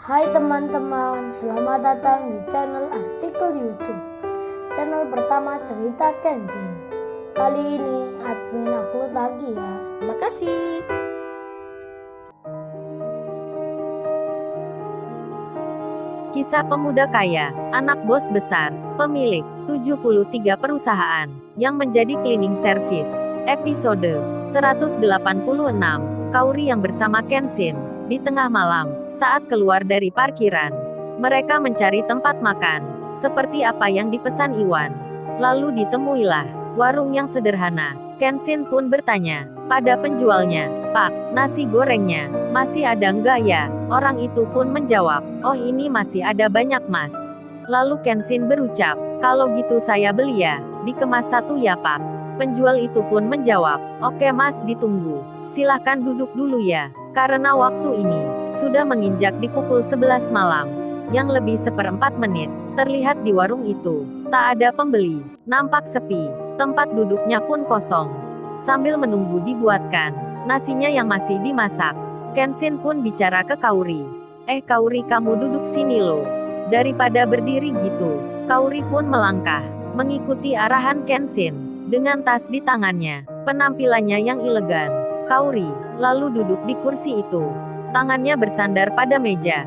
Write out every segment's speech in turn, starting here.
Hai teman-teman, selamat datang di channel artikel YouTube. Channel pertama cerita Kenshin. Kali ini admin upload lagi ya. Terima kasih. Kisah pemuda kaya, anak bos besar, pemilik 73 perusahaan, yang menjadi cleaning service. Episode 186, Kaori yang bersama Kenshin. Di tengah malam, saat keluar dari parkiran, mereka mencari tempat makan, seperti apa yang dipesan Iwan. Lalu ditemuilah warung yang sederhana. Kenshin pun bertanya pada penjualnya, "Pak, nasi gorengnya masih ada nggak ya?" Orang itu pun menjawab, "Oh, ini masih ada banyak, Mas." Lalu Kenshin berucap, "Kalau gitu saya beli ya, dikemas satu ya, Pak." Penjual itu pun menjawab, "Oke Mas, ditunggu. Silahkan duduk dulu ya." Karena waktu ini sudah menginjak di pukul 11 malam, yang lebih seperempat menit, terlihat di warung itu tak ada pembeli, nampak sepi, tempat duduknya pun kosong. Sambil menunggu dibuatkan nasinya yang masih dimasak, Kenshin pun bicara ke Kaori. Kaori, kamu duduk sini loh. Daripada berdiri gitu." Kaori pun melangkah, mengikuti arahan Kenshin, dengan tas di tangannya, penampilannya yang elegan. Kaori lalu duduk di kursi itu. Tangannya bersandar pada meja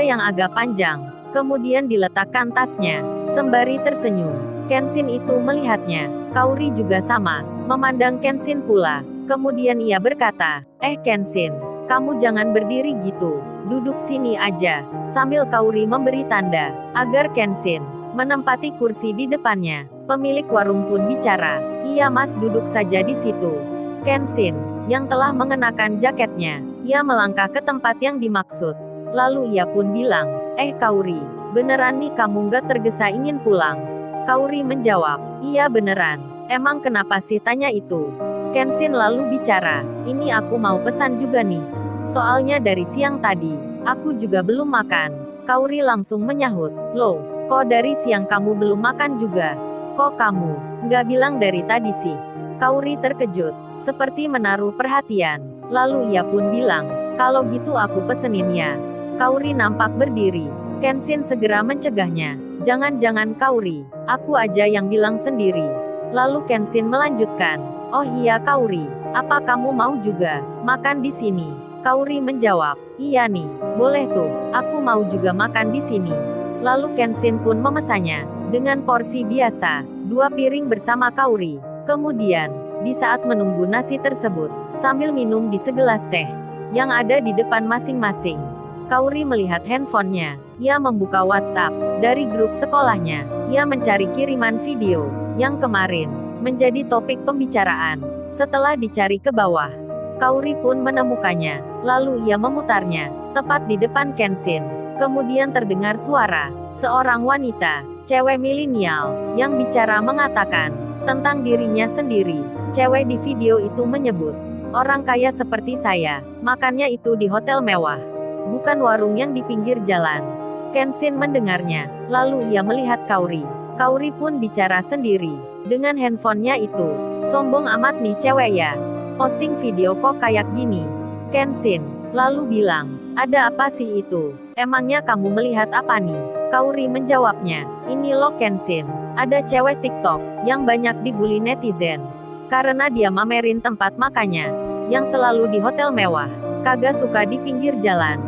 yang agak panjang. Kemudian diletakkan tasnya, sembari tersenyum. Kenshin itu melihatnya. Kaori juga sama, memandang Kenshin pula. Kemudian ia berkata, Kenshin, kamu jangan berdiri gitu. Duduk sini aja." Sambil Kaori memberi tanda agar Kenshin menempati kursi di depannya. Pemilik warung pun bicara, "Iya Mas, duduk saja di situ." Kenshin yang telah mengenakan jaketnya, ia melangkah ke tempat yang dimaksud. Lalu ia pun bilang, Kaori, beneran nih kamu nggak tergesa ingin pulang?" Kaori menjawab, "Iya beneran." "Emang kenapa sih?" tanya itu. Kenshin lalu bicara, "Ini aku mau pesan juga nih. Soalnya dari siang tadi, aku juga belum makan." Kaori langsung menyahut, "Loh, kok dari siang kamu belum makan juga? Kok kamu nggak bilang dari tadi sih?" Kaori terkejut, seperti menaruh perhatian. Lalu ia pun bilang, "Kalau gitu aku pesenin ya." Kaori nampak berdiri. Kenshin segera mencegahnya, "Jangan-jangan Kaori, aku aja yang bilang sendiri." Lalu Kenshin melanjutkan, "Oh iya Kaori, apa kamu mau juga makan di sini?" Kaori menjawab, "Iya nih, boleh tuh, aku mau juga makan di sini." Lalu Kenshin pun memesannya, dengan porsi biasa, 2 piring bersama Kaori. Kemudian, di saat menunggu nasi tersebut, sambil minum di segelas teh yang ada di depan masing-masing, Kaori melihat handphonenya. Ia membuka WhatsApp dari grup sekolahnya. Ia mencari kiriman video yang kemarin menjadi topik pembicaraan. Setelah dicari ke bawah, Kaori pun menemukannya. Lalu ia memutarnya tepat di depan Kenshin. Kemudian terdengar suara seorang wanita, cewek milenial, yang bicara mengatakan tentang dirinya sendiri. Cewek di video itu menyebut, "Orang kaya seperti saya, makannya itu di hotel mewah, bukan warung yang di pinggir jalan." Kenshin mendengarnya, lalu ia melihat Kaori. Kaori pun bicara sendiri dengan handphonenya itu. "Sombong amat nih cewek ya, posting video kok kayak gini." Kenshin lalu bilang, "Ada apa sih itu? Emangnya kamu melihat apa nih?" Kaori menjawabnya, "Ini loh Kenshin, ada cewek TikTok yang banyak dibully netizen karena dia mamerin tempat makannya yang selalu di hotel mewah, kagak suka di pinggir jalan."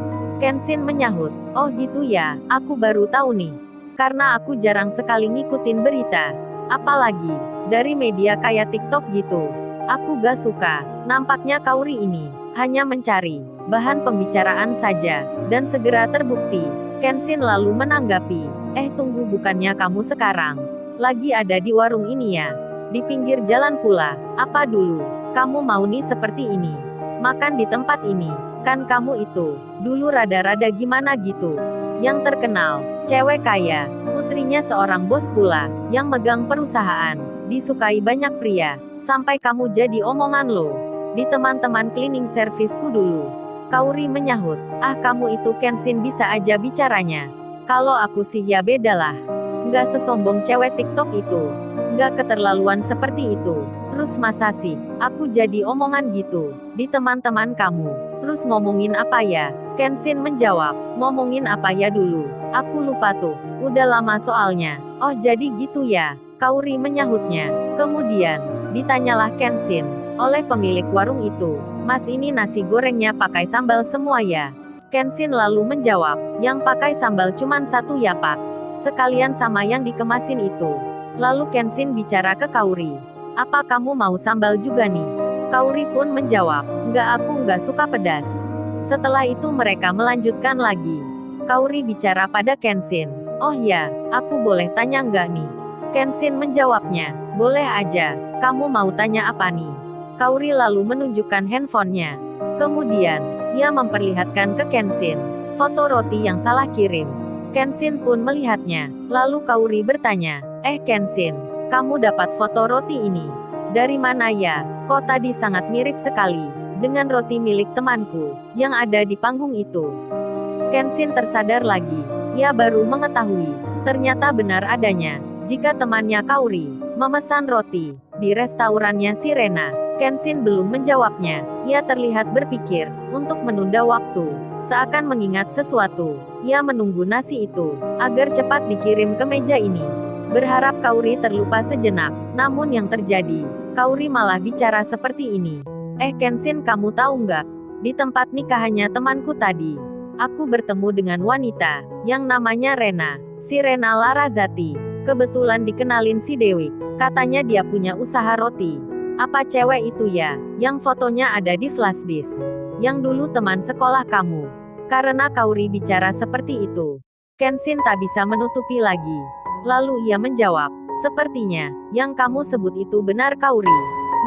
Kenshin menyahut, "Oh gitu ya, aku baru tahu nih. Karena aku jarang sekali ngikutin berita, apalagi dari media kayak TikTok gitu. Aku gak suka." Nampaknya Kaori ini hanya mencari bahan pembicaraan saja, dan segera terbukti. Kenshin lalu menanggapi, Tunggu, bukannya kamu sekarang lagi ada di warung ini ya? Di pinggir jalan pula? Apa dulu kamu mau nih seperti ini? Makan di tempat ini? Kan kamu itu dulu rada-rada gimana gitu? Yang terkenal, cewek kaya, putrinya seorang bos pula, yang megang perusahaan, disukai banyak pria, sampai kamu jadi omongan lo di teman-teman cleaning serviceku dulu." Kaori menyahut, "Kamu itu Kenshin bisa aja bicaranya. Kalau aku sih ya bedalah. Nggak sesombong cewek TikTok itu. Nggak keterlaluan seperti itu. Terus masa sih aku jadi omongan gitu di teman-teman kamu?" Terus ngomongin apa ya? Kenshin menjawab, ngomongin apa ya dulu? Aku lupa tuh, udah lama soalnya. Oh jadi gitu ya? Kaori menyahutnya. Kemudian, ditanyalah Kenshin oleh pemilik warung itu, Mas ini nasi gorengnya pakai sambal semua ya? Kenshin lalu menjawab, yang pakai sambal cuman satu ya pak. Sekalian sama yang dikemasin itu. Lalu Kenshin bicara ke Kaori. Apa kamu mau sambal juga nih? Kaori pun menjawab, aku nggak suka pedas. Setelah itu mereka melanjutkan lagi. Kaori bicara pada Kenshin. Oh ya, aku boleh tanya nggak nih? Kenshin menjawabnya, boleh aja, kamu mau tanya apa nih? Kaori lalu menunjukkan handphonenya. Kemudian, ia memperlihatkan ke Kenshin foto roti yang salah kirim. Kenshin pun melihatnya. Lalu Kaori bertanya, Kenshin, kamu dapat foto roti ini dari mana ya? Kok tadi sangat mirip sekali dengan roti milik temanku yang ada di panggung itu. Kenshin tersadar lagi. Ia baru mengetahui, ternyata benar adanya, jika temannya Kaori memesan roti di restorannya si Rena. Kenshin belum menjawabnya. Ia terlihat berpikir untuk menunda waktu, seakan mengingat sesuatu. Ia menunggu nasi itu agar cepat dikirim ke meja ini. Berharap Kaori terlupa sejenak, namun yang terjadi, Kaori malah bicara seperti ini. Kenshin, kamu tahu nggak? Di tempat nikahannya temanku tadi, aku bertemu dengan wanita yang namanya Rena. Si Rena Larazati. Kebetulan dikenalin si Dewi. Katanya dia punya usaha roti. Apa cewek itu ya, yang fotonya ada di flash disk? Yang dulu teman sekolah kamu. Karena Kaori bicara seperti itu, Kenshin tak bisa menutupi lagi. Lalu ia menjawab, sepertinya, yang kamu sebut itu benar Kaori.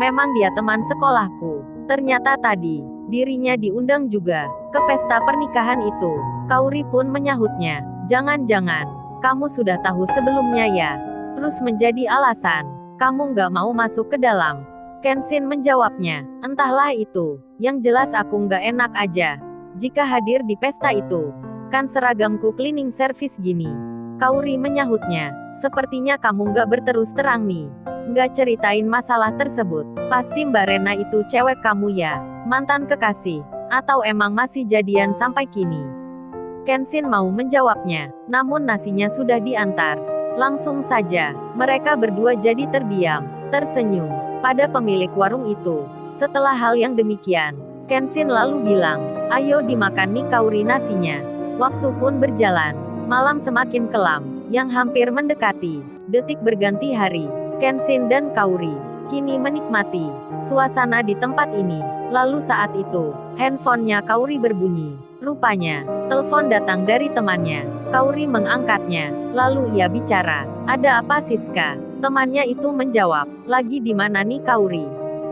Memang dia teman sekolahku. Ternyata tadi, dirinya diundang juga ke pesta pernikahan itu. Kaori pun menyahutnya, jangan-jangan, kamu sudah tahu sebelumnya ya? Terus menjadi alasan, kamu nggak mau masuk ke dalam. Kenshin menjawabnya, entahlah itu, yang jelas aku nggak enak aja. Jika hadir di pesta itu, kan seragamku cleaning service gini. Kaori menyahutnya, sepertinya kamu nggak berterus terang nih. Nggak ceritain masalah tersebut. Pasti Mbak Rena itu cewek kamu ya, mantan kekasih, atau emang masih jadian sampai kini? Kenshin mau menjawabnya, namun nasinya sudah diantar. Langsung saja, mereka berdua jadi terdiam, tersenyum pada pemilik warung itu. Setelah hal yang demikian, Kenshin lalu bilang, ayo dimakan nih Kaori nasinya. Waktu pun berjalan, malam semakin kelam, yang hampir mendekati. Detik berganti hari, Kenshin dan Kaori kini menikmati suasana di tempat ini. Lalu saat itu, handphonenya Kaori berbunyi. Rupanya, telepon datang dari temannya. Kaori mengangkatnya, lalu ia bicara, ada apa Siska? Temannya itu menjawab, lagi di mana nih Kaori?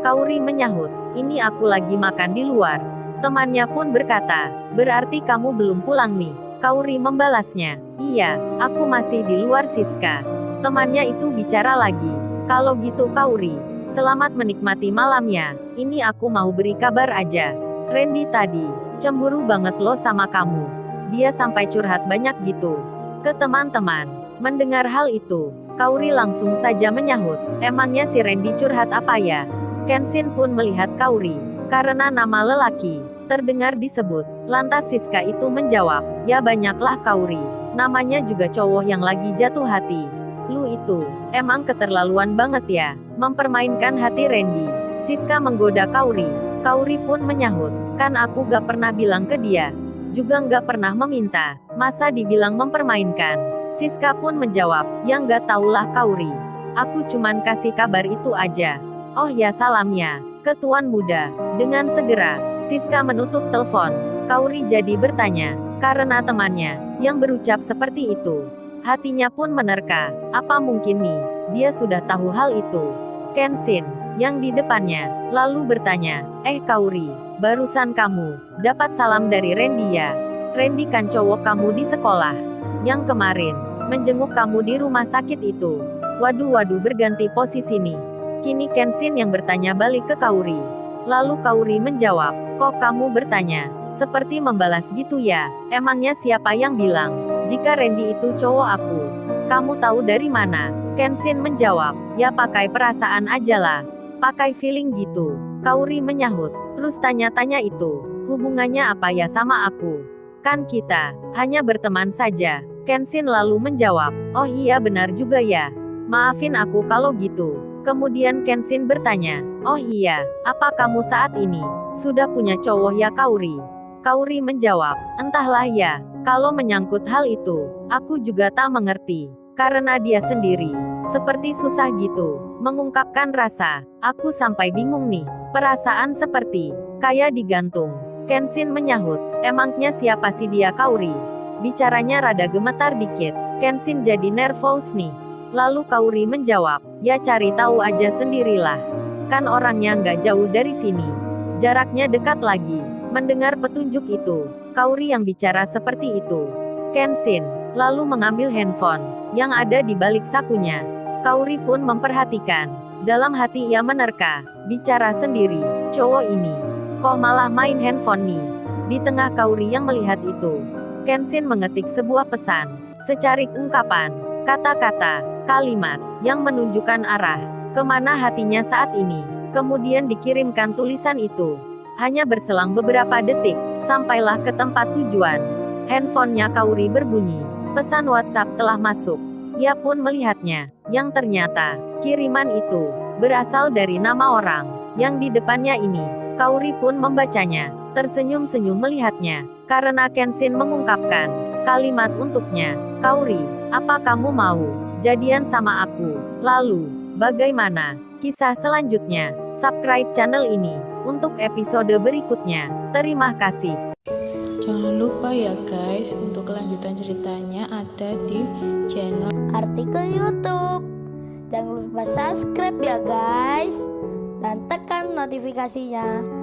Kaori menyahut, ini aku lagi makan di luar. Temannya pun berkata, berarti kamu belum pulang nih? Kaori membalasnya, iya, aku masih di luar Siska. Temannya itu bicara lagi, kalau gitu Kaori, selamat menikmati malamnya, ini aku mau beri kabar aja. Randy tadi, cemburu banget loh sama kamu. Dia sampai curhat banyak gitu ke teman-teman. Mendengar hal itu, Kaori langsung saja menyahut, emangnya si Randy curhat apa ya? Kenshin pun melihat Kaori, karena nama lelaki terdengar disebut. Lantas Siska itu menjawab, ya banyaklah Kaori, namanya juga cowok yang lagi jatuh hati. Lu itu, emang keterlaluan banget ya, mempermainkan hati Randy. Siska menggoda Kaori. Kaori pun menyahut, kan aku gak pernah bilang ke dia, juga gak pernah meminta, masa dibilang mempermainkan? Siska pun menjawab, yang gak taulah Kaori, aku cuman kasih kabar itu aja. Oh ya salamnya, ke Tuan Muda. Dengan segera, Siska menutup telepon. Kaori jadi bertanya, karena temannya yang berucap seperti itu. Hatinya pun menerka, apa mungkin nih, dia sudah tahu hal itu? Kenshin, yang di depannya, lalu bertanya, Kaori, barusan kamu dapat salam dari Randy ya? Randy kan cowok kamu di sekolah, yang kemarin menjenguk kamu di rumah sakit itu. Waduh berganti posisi nih. Kini Kenshin yang bertanya balik ke Kaori. Lalu Kaori menjawab, kok kamu bertanya? Seperti membalas gitu ya, emangnya siapa yang bilang jika Randy itu cowok aku? Kamu tahu dari mana? Kenshin menjawab, ya pakai perasaan aja lah. Pakai feeling gitu. Kaori menyahut, terus tanya-tanya itu, Hubungannya apa ya sama aku? Kan kita hanya berteman saja. Kenshin lalu menjawab, oh iya benar juga ya. Maafin aku kalau gitu. Kemudian Kenshin bertanya, oh iya, apa kamu saat ini sudah punya cowok ya Kaori? Kaori menjawab, entahlah ya, kalau menyangkut hal itu, aku juga tak mengerti. Karena dia sendiri seperti susah gitu mengungkapkan rasa. Aku sampai bingung nih. Perasaan seperti kayak digantung. Kenshin menyahut, emangnya siapa sih dia Kaori? Bicaranya rada gemetar dikit. Kenshin jadi nervous nih. Lalu Kaori menjawab, ya cari tahu aja sendirilah. Kan orangnya nggak jauh dari sini. Jaraknya dekat lagi. Mendengar petunjuk itu, Kaori yang bicara seperti itu. Kenshin lalu mengambil handphone yang ada di balik sakunya. Kaori pun memperhatikan. Dalam hati ia menerka, bicara sendiri, cowok ini kok malah main handphone nih. Di tengah Kaori yang melihat itu, Kenshin mengetik sebuah pesan, secarik ungkapan, kata-kata, kalimat, yang menunjukkan arah kemana hatinya saat ini. Kemudian dikirimkan tulisan itu. Hanya berselang beberapa detik, sampailah ke tempat tujuan. Handphonenya Kaori berbunyi. Pesan WhatsApp telah masuk. Ia pun melihatnya, yang ternyata, kiriman itu berasal dari nama orang yang di depannya ini. Kaori pun membacanya, tersenyum-senyum melihatnya, karena Kenshin mengungkapkan kalimat untuknya. Kaori, apa kamu mau jadian sama aku? Lalu, bagaimana kisah selanjutnya? Subscribe channel ini untuk episode berikutnya. Terima kasih. Jangan lupa ya guys, untuk kelanjutan ceritanya ada di channel Artikel YouTube. Jangan lupa subscribe ya guys, dan tekan notifikasinya